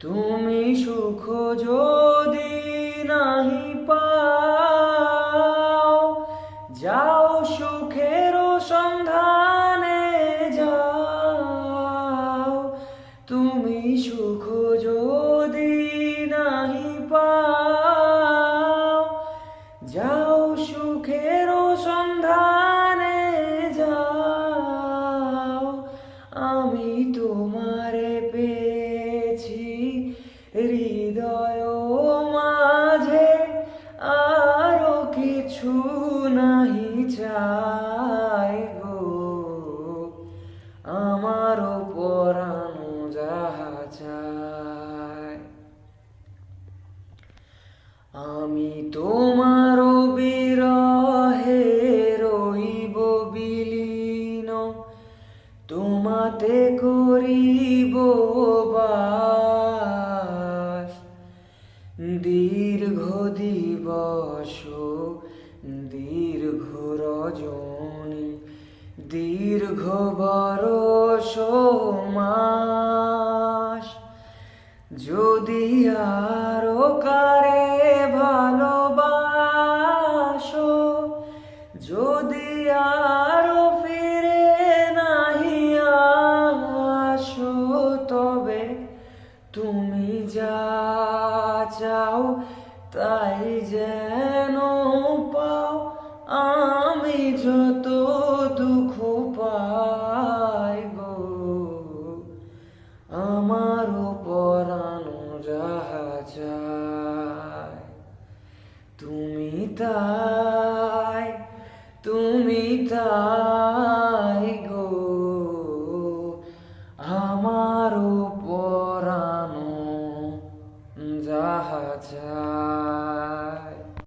তুমি সুখ যদি নাহি পাও, যাও সুখের সন্ধানে যাও। তুমি সুখ যদি নাহি পাও, যাও সুখের সন্ধানে যাও। আমি তোমারে পেয়েছি হৃদয় মাঝে, আরো কিছু নাহি চাই গো। আমারও পরানো যাহা চায়। আমি তোমার বিরহে রইব বিলীন, তোমাতে করিব বাস। দীর্ঘ দিবস দীর্ঘ রজনী, দীর্ঘ বরষ মাস। যদি আরো কারে ভালোবাসো, যদি আরো ফিরে নাহি আসো, তবে তুমি যা চাও তাই যেন পাও। আমি যত দুঃখ পাই গো, আমারও পরানো যাহা চায়। তুমি তাই, তুমি তাই গো, আমারও পরানো যাহা চায়।